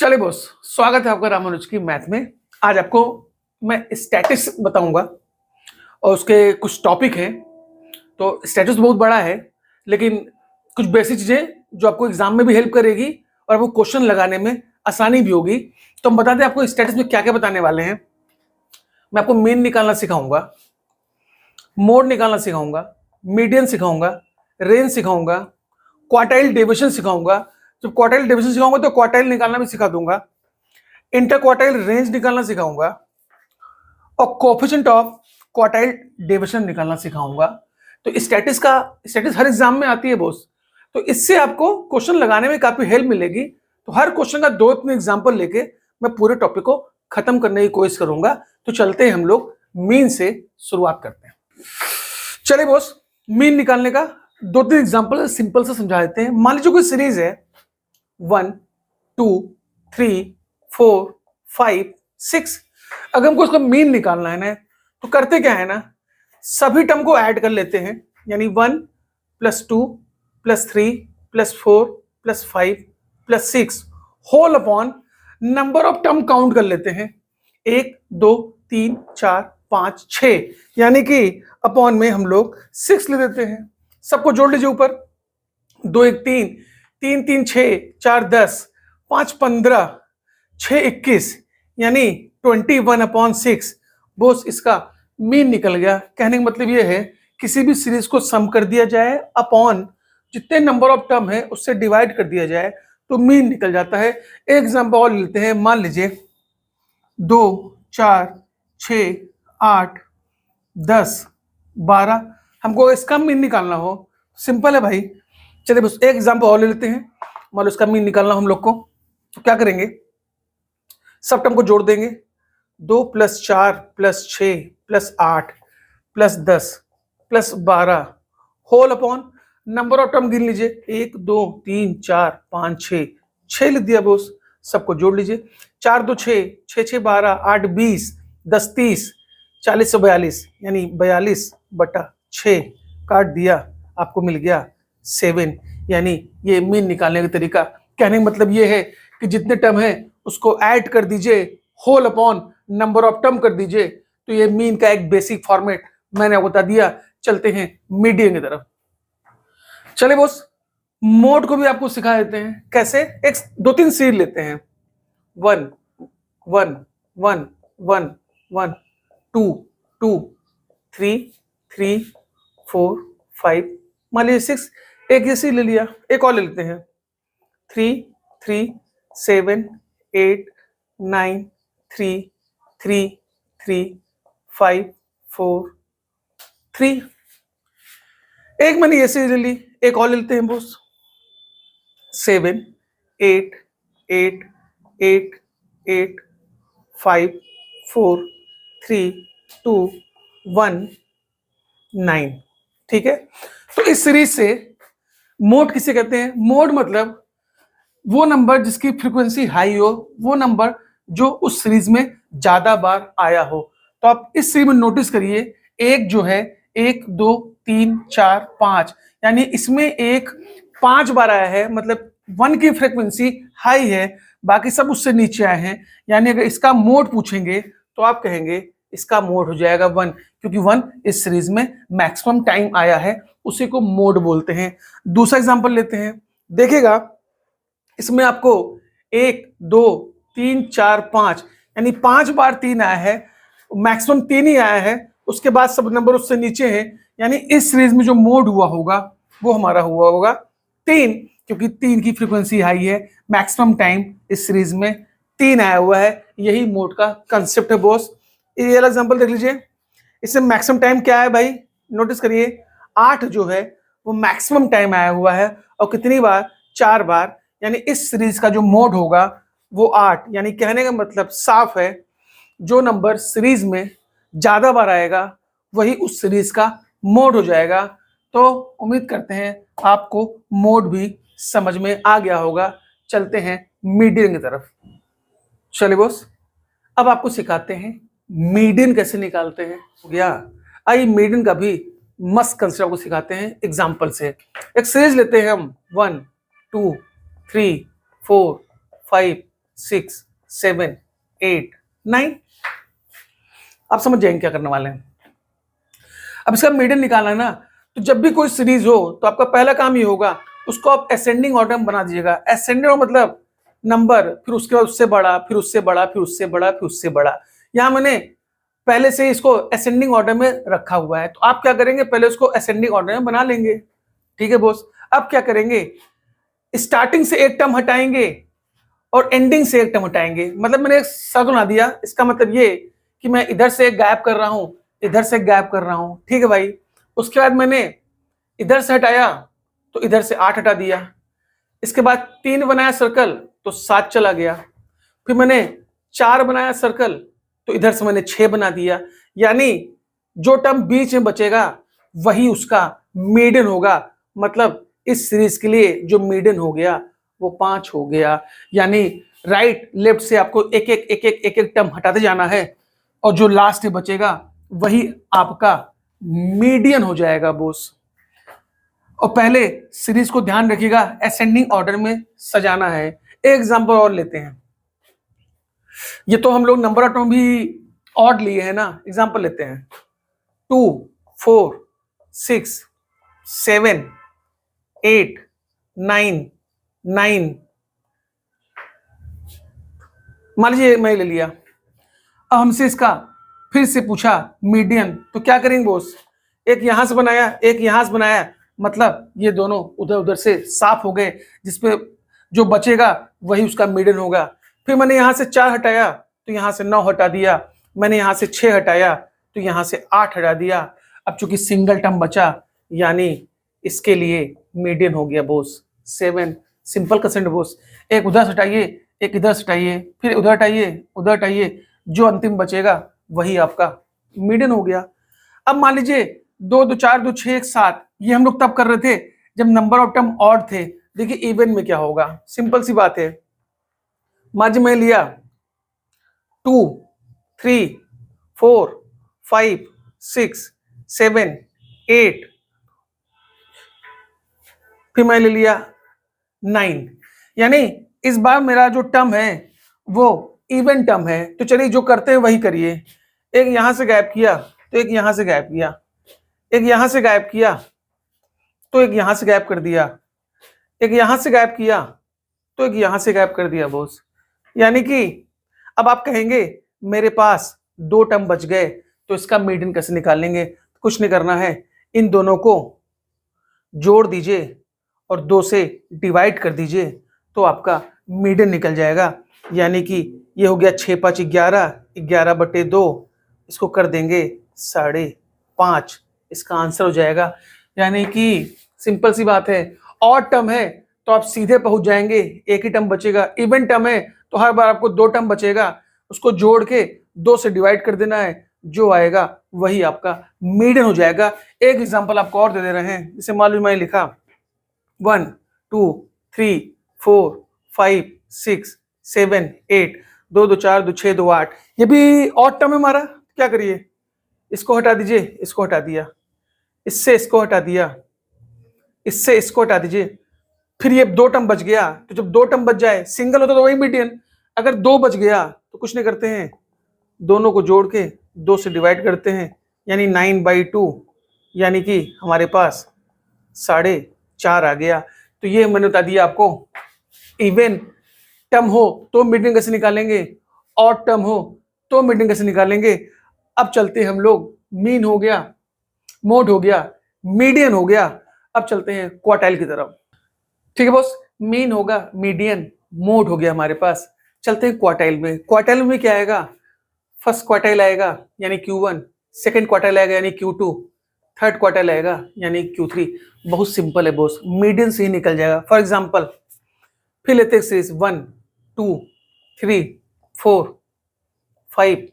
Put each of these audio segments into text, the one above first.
चले बॉस, स्वागत है आपका रामानुज की मैथ में। आज आपको मैं स्टैटिस्टिक्स बताऊंगा और उसके कुछ टॉपिक हैं। तो स्टैटिस्टिक्स बहुत बड़ा है, लेकिन कुछ बेसिक चीजें जो आपको एग्जाम में भी हेल्प करेगी और आपको क्वेश्चन लगाने में आसानी भी होगी। तो हम बताते हैं आपको स्टैटिस्टिक्स में क्या क्या बताने वाले हैं। मैं आपको मीन निकालना सिखाऊंगा, मोड निकालना सिखाऊंगा, मीडियन सिखाऊंगा, रेंज सिखाऊंगा, क्वार्टाइल डेविएशन सिखाऊंगा। जब क्वार्टाइल डेविएशन सिखाऊंगा तो क्वार्टाइल निकालना भी सिखा दूंगा, इंटर क्वार्टाइल रेंज निकालना सिखाऊंगा और कोएफिशिएंट ऑफ क्वार्टाइल डेविएशन निकालना सिखाऊंगा। तो स्टैटिस्टिक्स हर एग्जाम में आती है बॉस, तो इससे आपको क्वेश्चन लगाने में काफी हेल्प मिलेगी। तो हर क्वेश्चन का 2-3 एग्जांपल लेके मैं पूरे टॉपिक को खत्म करने की कोशिश करूंगा। तो चलते हैं, हम लोग मीन से शुरुआत करते हैं। चलिए बॉस, मीन निकालने का 2-3 एग्जांपल सिंपल से समझा देते हैं। मान लीजिए कोई सीरीज है 1, 2, 3, 4, 5, 6। अगर हमको उसका मीन निकालना है ना, तो करते क्या है ना, सभी टर्म को ऐड कर लेते हैं। यानी 1 + 2 + 3 + 4 + 5 + 6 whole upon number of term count कर लेते हैं। 1, 2, 3, 4, 5, 6, यानी कि अपॉन में हम लोग 6 ले देते हैं। सबको जोड़ लीजिए ऊपर। 2 1 3, 3 3 6, 4 10, 5 15, 6 21, यानी 21/6। बॉस, इसका मीन निकल गया। कहने का मतलब यह है, किसी भी सीरीज को सम कर दिया जाए अपॉन जितने नंबर ऑफ टर्म है उससे डिवाइड कर दिया जाए तो मीन निकल जाता है। एक एग्जांपल और लेते हैं। मान लीजिए 2, 4, 6, 8, 10, 12। हमको इसका मीन निकालना हो, सिंपल है भाई। चलिए बस एक एग्जांपल और ले लेते हैं। मान लो इसका मीन निकालना हम लोग को, तो क्या करेंगे, सब टर्म को जोड़ देंगे। 2 + 4 + 6 + 8 + 10 + 12 whole upon number of term गिन लीजिए। 1 2 3 4 5 6, 6 लिख दिया बॉस। सबको जोड़ लीजिए। 4 2 6, 6 6 12, 8 20, 10 30, 40 42, यानी 42/6 काट दिया, आपको मिल गया 7। यानी ये मीन निकालने का तरीका। कहने का मतलब ये है कि जितने टर्म है उसको ऐड कर दीजिए, whole upon number of term कर दीजिए। तो ये मीन का एक बेसिक फॉर्मेट मैंने आपको बता दिया। चलते हैं मीडियन की तरफ। चलिए बॉस, मोड को भी आपको सिखा देते हैं। कैसे, एक 2-3 सीरीज लेते हैं। 1 1 1 1 1 2 2 3 3 4 5, मान लीजिए 6। एक ये सीरीज ले लिया, एक और ले लेते हैं। 3 3 7 8 9 3 3 3 5 4 3। एक मैंने ये सीरीज ले ली, एक और ले लेते हैं बॉस। 7 8 8 8 8 5 4 3 2 1 9। ठीक है, तो इस सीरीज से मोड किसे कहते हैं? मोड मतलब वो नंबर जिसकी फ्रीक्वेंसी हाई हो, वो नंबर जो उस सीरीज में ज्यादा बार आया हो। तो आप इस सीरीज में नोटिस करिए, एक जो है 1 2 3 4 5, यानी इसमें एक 5 बार आया है, मतलब 1 की फ्रीक्वेंसी हाई है, बाकी सब उससे नीचे आए हैं। यानी अगर इसका मोड पूछेंगे तो आप कहेंगे इसका मोड हो जाएगा 1, क्योंकि 1 इस सीरीज में मैक्सिमम टाइम आया है, उसी को मोड बोलते हैं। दूसरा एग्जांपल लेते हैं, देखिएगा इसमें आपको 1 2 3 4 5, यानी 5 बार 3 आया है, मैक्सिमम 3 ही आया है, उसके बाद सब नंबर उससे नीचे हैं। यानी इस सीरीज में जो मोड हुआ होगा वो हमारा हुआ होगा 3, क्योंकि 3 की फ्रीक्वेंसी हाई है, मैक्सिमम टाइम इस सीरीज में 3 आया हुआ है। यही मोड का कंसेप्ट है बॉस। ये वाला एग्जांपल देख लीजिए, इसमें मैक्सिमम टाइम क्या है भाई, नोटिस करिए 8 जो है वो मैक्सिमम टाइम आया हुआ है, और कितनी बार, 4 बार। यानी इस सीरीज का जो मोड होगा वो 8। यानी कहने का मतलब साफ है, जो नंबर सीरीज में ज्यादा बार आएगा वही उस सीरीज का मोड हो जाएगा। तो उम्मीद करते हैं आपको मोड भी समझ में आ गया होगा। चलते हैं मीडियन की तरफ। चलिए बॉस, अब आपको सिखाते हैं मीडियन कैसे निकालते हैं। हो गया, आइए मीडियन का भी मस्त कंसेप्ट आपको सिखाते हैं एग्जांपल से। एक सीरीज लेते हैं हम 1 2 3 4 5 6 7 8 9। आप समझ जाएंगे क्या करने वाले हैं। अब इसका मीडियन निकालना है ना, तो जब भी कोई सीरीज हो तो आपका पहला काम ये होगा, उसको आप असेंडिंग ऑर्डर में बना दीजिएगा। असेंडिंग मतलब नंबर, फिर उसके बाद उससे बड़ा, फिर उससे बड़ा, फिर उससे बड़ा, फिर उससे बड़ा। यहां मैंने पहले से इसको असेंडिंग ऑर्डर में रखा हुआ है, तो आप क्या करेंगे, पहले उसको असेंडिंग ऑर्डर में बना लेंगे। ठीक है बॉस। अब क्या करेंगे, स्टार्टिंग से एक टर्म हटाएंगे और एंडिंग से एक टर्म हटाएंगे। मतलब मैंने एक सर्कल बना दिया, इसका मतलब ये कि मैं इधर से एक गायब कर रहा हूं, इधर से एक गायब कर रहा हूं। ठीक है भाई। उसके बाद मैंने इधर से हटाया तो इधर से 8 हटा दिया। इसके बाद 3 बनाया सर्कल तो 7 चला गया। फिर मैंने 4 बनाया सर्कल तो इधर से मैंने 6 बना दिया। यानी जो टर्म बीच में बचेगा वही उसका मीडियन होगा। मतलब इस सीरीज के लिए जो मीडियन हो गया वो 5 हो गया। यानी राइट लेफ्ट से आपको एक एक एक एक एक एक टर्म हटाते जाना है और जो लास्ट में बचेगा वही आपका मीडियन हो जाएगा बॉस। और पहले सीरीज को ध्यान रखिएगा असेंडिंग ऑर्डर में सजाना है। एक एग्जांपल और लेते हैं। ये तो हम लोग नंबर ऑफ टर्म भी ऑड लिए हैं ना। एग्जांपल लेते हैं 2 4 6 7 8 9 9। मान लीजिए मैं ले लिया। अब हमसे इसका फिर से पूछा मीडियन, तो क्या करेंगे बॉस, एक यहां से बनाया एक यहां से बनाया, मतलब ये दोनों उधर उधर से साफ हो गए, जिसपे जो बचेगा वही उसका मीडियन होगा। फिर मैंने यहां से 4 हटाया तो यहां से 9 हटा दिया। मैंने यहां से 6 हटाया तो यहां से 8 हटा दिया। अब चूंकि सिंगल टर्म बचा यानी इसके लिए मीडियन हो गया बॉस 7। Simple concept boss. एक उधर से हटाइए, एक इधर से हटाइए, फिर उधर हटाइए, उधर हटाइए, जो अंतिम बचेगा वही आपका मीडियन हो गया। अब मान लीजिए 2 2 4 2 6 1 7, ये हम लोग तब कर रहे थे जब नंबर ऑफ टर्म ऑड थे। देखिए इवन में क्या होगा, सिंपल सी बात है। मान लीजिए मैं लिया 2 3 4 5 6 7 8, फिर मैं ले लिया 9। यानी इस बार मेरा जो टर्म है वो इवन टर्म है। तो चलिए जो करते हैं वही करिए। एक यहां से गायब किया तो एक यहां से गायब किया, एक यहां से गायब किया तो एक यहां से गायब कर दिया, एक यहां से गायब किया तो एक यहां से गायब कर दिया बॉस। यानी कि अब आप कहेंगे मेरे पास 2 टर्म बच गए तो इसका मीडियन कैसे निकालेंगे। कुछ नहीं करना है, इन दोनों को जोड़ दीजिए और 2 से डिवाइड कर दीजिए तो आपका मीडियन निकल जाएगा। यानी कि ये हो गया 6 5 11, 11/2, इसको कर देंगे 5.5, इसका आंसर हो जाएगा। यानी कि सिंपल सी बात है, ऑड टर्म है तो आप सीधे पहुंच जाएंगे, एक ही टर्म बचेगा। इवन टर्म है तो हर बार आपको 2 टर्म बचेगा, उसको जोड़ के 2 से डिवाइड कर देना है, जो आएगा वही आपका मीडियन हो जाएगा। एक एग्जांपल आपको और दे दे रहे हैं। जैसे मान लो मैंने लिखा 1 2 3 4 5 6 7 8, 2 2 4 2 6 2 8, ये भी ऑड टर्म है हमारा। क्या करिए, इसको हटा दीजिए, इसको हटा दिया, इससे इसको हटा दिया, इससे इसको हटा दीजिए। फिर ये 2 टर्म बच गया, तो जब 2 टर्म बच जाए, सिंगल होता तो वही मीडियन। अगर 2 बच गया तो कुछ नहीं करते हैं, दोनों को जोड़ के 2 से डिवाइड करते हैं, यानी 9/2, यानी कि हमारे पास 4.5 आ गया। तो ये मैंने बता दिया आपको। इवन टर्म हो तो मीडियन कैसे निकालेंगे, ऑड टर्म हो तो मीडियन कैसे निकालेंगे। अब चलते हैं हम लोग, मीन हो गया, मोड हो गया, मीडियन हो गया। अब चलते हैं क्वार्टाइल की तरफ। ठीक है बॉस, मीन होगा, मीडियन, मोड हो गया हमारे पास। चलते हैं क्वार्टाइल में। क्वार्टाइल में क्या आएगा, फर्स्ट क्वार्टाइल आएगा यानी Q1, सेकंड क्वार्टाइल आएगा यानी Q2, थर्ड क्वार्टाइल आएगा यानी Q3। बहुत सिंपल है बॉस, मीडियन से ही निकल जाएगा। फॉर एग्जांपल फिर लेते हैं सीरीज 1 2 3 4 5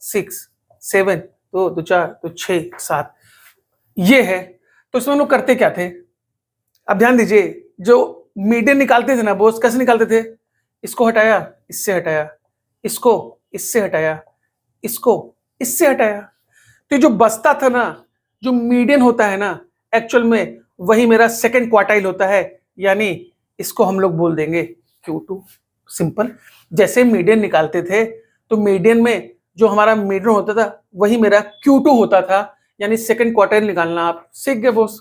6 7, 2 2 4 2 6 7, ये है। तो इसमें हम लोग करते क्या थे, अब ध्यान दीजिए। जो मीडियन निकालते थे ना बॉस, कैसे निकालते थे, इसको हटाया, इससे हटाया, इसको इससे हटाया, इसको इससे हटाया, तो जो बचता था ना, जो मीडियन होता है ना, एक्चुअल में वही मेरा सेकंड क्वार्टाइल होता है। यानी इसको हम लोग बोल देंगे Q2। सिंपल। जैसे मीडियन निकालते थे तो मीडियन में जो हमारा मीडियन होता था वही मेरा Q2 होता था, यानी सेकंड क्वार्टाइल निकालना आप सीख गए बॉस।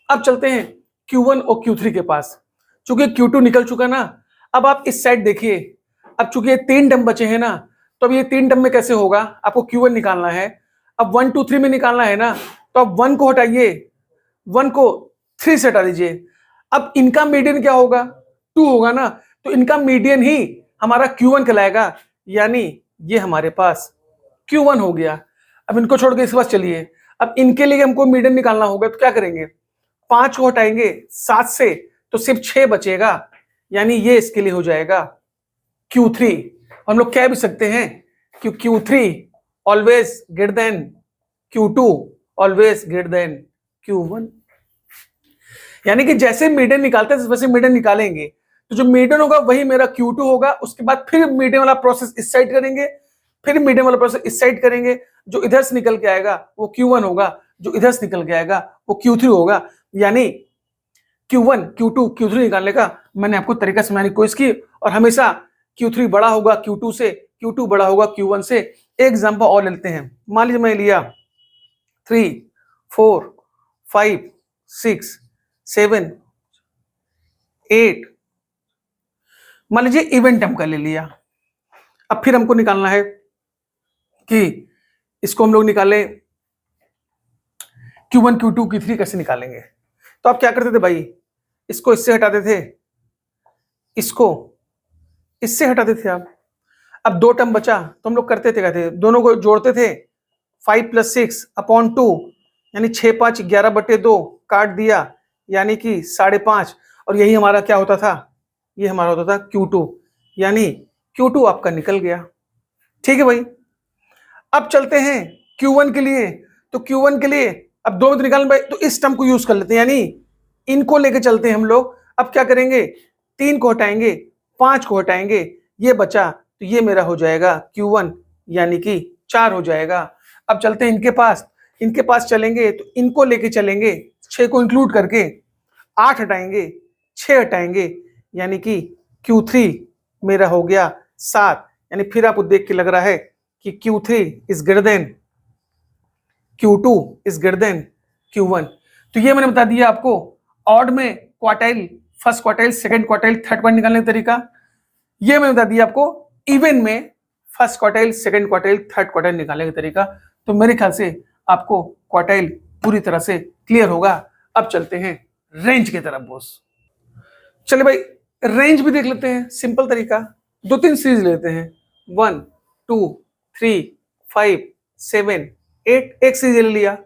अब चलते हैं Q1 और Q3 के पास। चूंकि Q2 निकल चुका ना, अब आप इस साइड देखिए। अब चूंकि ये 3 टर्म बचे हैं ना, तो अब ये 3 टर्म में कैसे होगा, आपको Q1 निकालना है। अब 1 2 3 में निकालना है ना, तो अब 1 को हटाइए, 1 को 3 से हटा दीजिए। अब इनका मीडियन क्या होगा, 2 होगा ना, तो इनका मीडियन ही हमारा Q1 कहलाएगा, यानी ये हमारे पास Q1 हो गया। अब इनको छोड़ के इसके पास चलिए, अब इनके लिए हमको मीडियन निकालना होगा, तो क्या करेंगे, 5 को हटाएंगे 7 से, तो सिर्फ 6 बचेगा, यानी ये इसके लिए हो जाएगा Q3। हम लोग कह भी सकते हैं कि Q3 always greater than Q2, always greater than Q1। यानी कि जैसे मीडियन निकालते हैं वैसे मीडियन निकालेंगे, तो जो मीडियन होगा वही मेरा Q2 होगा। उसके बाद फिर मीडियन वाला प्रोसेस इस साइड करेंगे, फिर मीडियन वाला प्रोसेस इस साइड करेंगे। जो इधर से निकल के आएगा वो Q1 होगा, जो इधर से निकल के आएगा वो Q3 होगा। यानी Q1 Q2 Q3 निकालने का मैंने आपको तरीका समझाने की कोशिश की, और हमेशा Q3 बड़ा होगा Q2 से, Q2 बड़ा होगा Q1 से। एक एग्जांपल और लेते हैं। मान लीजिए मैं लिया 3 4 5 6 7 8, मान लीजिए इवेंट टर्म का ले लिया। अब फिर हमको निकालना है कि इसको हम लोग निकालें Q1 Q2 Q3 कैसे निकालेंगे। तो आप क्या करते थे भाई, इसको इससे हटाते थे, इसको इससे हटाते थे आप। अब 2 टर्म बचा तो हम लोग करते थे, कहते दोनों को जोड़ते थे, 5 + 6 अपॉन 2, यानी 6 5 11/2 काट दिया, यानी कि 5.5। और यही हमारा क्या होता था, ये हमारा होता था Q2, यानी Q2 आपका निकल गया। ठीक है भाई। अब चलते हैं Q1 के लिए। तो Q1 के लिए अब 2 में तो निकालना भाई, तो इस टर्म को यूज कर लेते हैं, यानी इनको लेके चलते हैं हम लोग। अब क्या करेंगे, 3 को हटाएंगे, 5 को हटाएंगे, ये बचा, तो ये मेरा हो जाएगा Q1, यानी कि 4 हो जाएगा। अब चलते हैं इनके पास चलेंगे, तो इनको लेके चलेंगे 6 को इंक्लूड करके, 8 हटाएंगे, 6 हटाएंगे, यानी कि Q3 मेरा हो गया 7। यानी फिर आपको देख के लग रहा है कि Q3 is greater than Q2 is greater than Q1। तो ये मैंने बता दिया आपको ऑड में quartile, first quartile, second quartile, third quartile निकालने का तरीका। ये मैंने बता दिया आपको इवन में first quartile, second quartile, third quartile निकालने का तरीका। तो मेरे ख्याल से आपको क्वार्टाइल पूरी तरह से क्लियर होगा। अब चलते हैं रेंज की तरफ बॉस। चलिए भाई, रेंज भी देख लेते हैं, सिंपल तरीका। 2-3 सीरीज लेते हैं, 1 2 3 5 7 8, एक सीरीज ले लिया,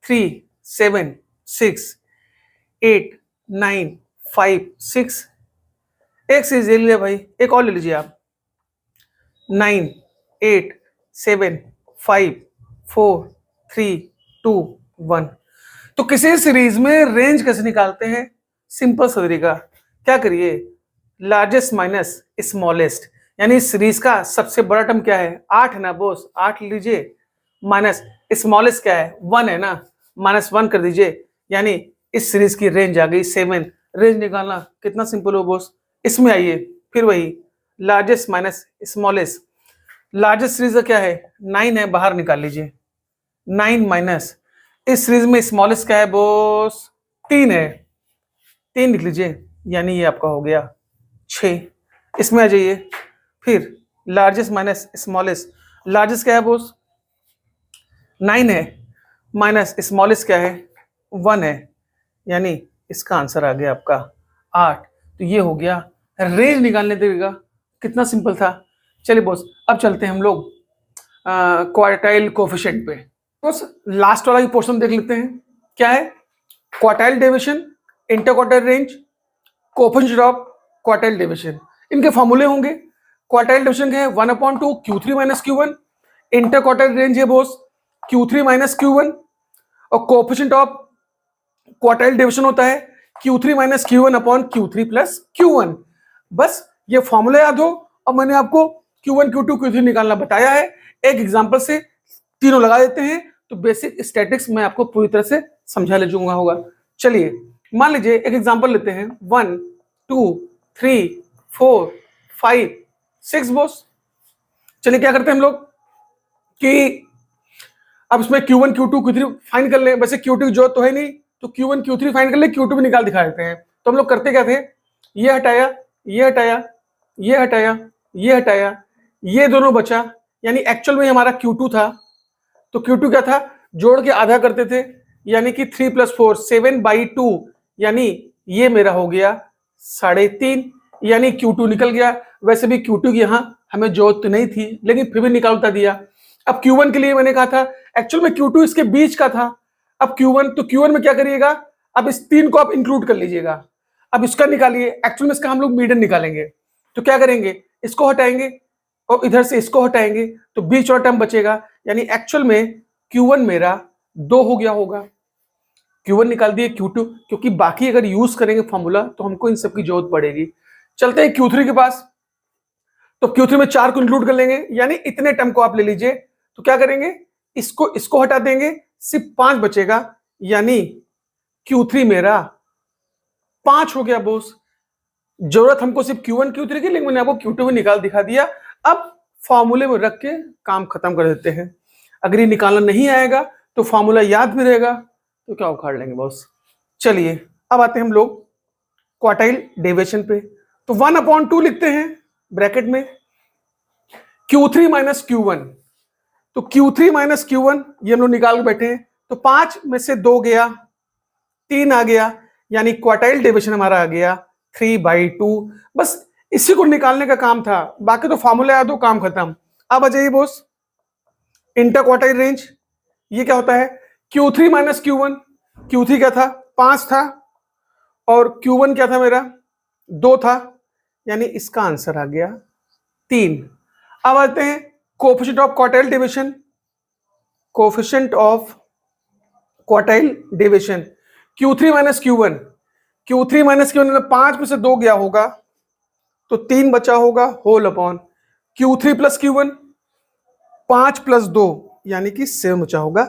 3 7 6 8 9 5 6, एक सीरीज ले लिया भाई। एक और ले लीजिए आप, 9 8 7 5 4 3 2 1। तो किसी सीरीज में रेंज कैसे निकालते हैं, सिंपल सा तरीका। क्या करिए, लार्जेस्ट माइनस स्मॉलेस्ट, यानी इस सीरीज का सबसे बड़ा टर्म क्या है, 8 है ना बॉस, 8 ले लीजिए, माइनस स्मॉलेस्ट क्या है, 1 है ना, -1 कर दीजिए, यानी इस सीरीज की रेंज आ गई 7। रेंज निकालना कितना सिंपल हो बॉस। इसमें आइए, फिर वही largest minus smallest. Largest series का क्या है, 9 है, बाहर निकाल लीजिए, 9 माइनस इस सीरीज में स्मॉलेस्ट क्या है बॉस, 3 है, 3 लिख लीजिए, यानी ये आपका हो गया 6। इसमें आ जाइए, फिर लार्जेस्ट माइनस स्मॉलेस्ट। लार्जेस्ट क्या है बॉस, 9 है, माइनस स्मॉलेस्ट क्या है, 1 है, यानी इसका आंसर आ गया आपका 8। तो ये हो गया रेंज निकालने देगा, कितना सिंपल था। चलिए बॉस, अब चलते हैं हम लोग क्वार्टाइल कोफिशिएंट पे। बॉस लास्ट वाला भी पोर्शन देख लेते हैं, क्या है, quartile deviation, inter quartile range, coefficient of quartile deviation. इनके फॉर्मूले होंगे। क्वार्टाइल डेविएशन क्या है, 1/2 Q3 - Q1। Inter quartile range है बॉस Q3 - Q1, और कोफिशिएंट ऑफ क्वार्टाइल डेविएशन होता है Q3 - Q1 upon Q3 + Q1। बस ये फॉर्मूला याद हो, और मैंने आपको Q1 Q2 Q3 निकालना बताया है। एक एग्जांपल से तीनों लगा देते हैं, तो बेसिक स्टैटिक्स मैं आपको पूरी तरह से समझा ले जाऊंगा होगा। चलिए मान लीजिए एक एग्जांपल लेते हैं, 1 2 3 4 5 6 बॉस। चलिए क्या करते हैं हम लोग कि अब इसमें Q1 Q2 Q3 फाइंड कर लें। वैसे Q2 की जरूरत तो है नहीं, तो Q1 Q3 फाइंड कर ले, Q2 भी निकाल दिखा देते हैं। तो हम लोग करते क्या थे, ये हटाया, ये हटाया, ये हटाया, ये हटाया, ये दोनों बचा, यानी एक्चुअल में हमारा Q2 था। तो Q2 क्या था, जोड़ के आधा करते थे, यानी कि 3 + 4 7/2, यानी ये मेरा हो गया 3.5, यानी Q2 निकल गया। वैसे भी Q2 की यहां हमें जरूरत नहीं थी, लेकिन फिर भी निकालता दिया। अब Q1 के लिए मैंने कहा था, एक्चुअल में Q2 इसके बीच का था। अब Q1, तो Q1 में क्या करिएगा, अब इस 3 को आप इंक्लूड कर लीजिएगा। अब इसका निकालिए, एक्चुअल में इसका हम लोग मीडियन निकालेंगे। तो क्या करेंगे, इसको हटाएंगे और इधर से इसको हटाएंगे, तो बीच वाला टर्म बचेगा, यानी एक्चुअल में Q1 मेरा 2 हो गया होगा। Q1 निकाल दिए, Q2, क्योंकि बाकी अगर यूज करेंगे फॉर्मूला तो हमको इन सब की जरूरत पड़ेगी। चलते हैं Q3 के पास। तो Q3 में 4 को इंक्लूड कर लेंगे, यानी इतने टर्म को आप ले लीजिए। तो क्या करेंगे, इसको हटा देंगे, सिर्फ 5 बचेगा, यानी Q3 मेरा 5 हो गया बॉस। जरूरत हमको सिर्फ Q1 Q3 की, लेकिन मैंने आपको Q2 भी निकाल दिखा दिया। अब फॉर्मूले में रख के काम खत्म कर देते हैं। अगर ये निकालना नहीं आएगा तो फॉर्मूला याद भी रहेगा तो क्या उखाड़ लेंगे बॉस। चलिए अब आते हैं हम लोग क्वार्टाइल डेविएशन पे। तो 1/2 लिखते हैं ब्रैकेट में, Q3 - Q1। तो Q3 - Q1 ये हम लोग निकाल के बैठे हैं। तो 5 में से 2 गया, 3 आ गया, यानी क्वार्टाइल डेविएशन हमारा आ गया 3/2। बस इसी को निकालने का काम था, बाकी तो फॉर्मूला याद हो, काम खत्म। अब आ जाइए बॉस, इंटर क्वार्टाइल रेंज। ये क्या होता है, Q3 - Q1। Q3 क्या था, 5 था, और Q1 क्या था मेरा, 2 था, यानी इसका आंसर आ गया 3। अब आते हैं coefficient of quartile deviation. Coefficient of quartile deviation Q3 - Q1। Q3 - Q1 5 में से 2 गया होगा, तो 3 बचा होगा, होल अपॉन Q3 + Q1, 5 + 2 यानी कि 7 बचा होगा,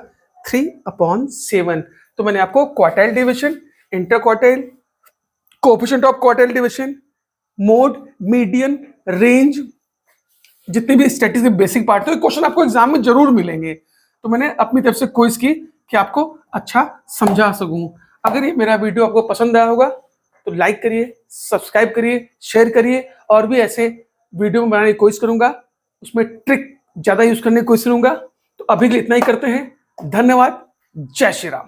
3/7। तो मैंने आपको quartile deviation, inter quartile, coefficient of quartile deviation, mode, median, range, जितने भी स्टैटिस्टिक्स बेसिक पार्ट थे, क्वेश्चन आपको एग्जाम में जरूर मिलेंगे। तो मैंने अपनी तरफ से कोशिश की कि आपको अच्छा समझा सकूं। अगर ये मेरा वीडियो आपको पसंद आया होगा तो लाइक करिए, सब्सक्राइब करिए, शेयर करिए, और भी ऐसे वीडियो बनाने की कोशिश करूंगा, उसमें ट्रिक ज्यादा यूज करने की कोशिश करूंगा। तो अभी के लिए इतना ही करते हैं। धन्यवाद। जय श्री राम।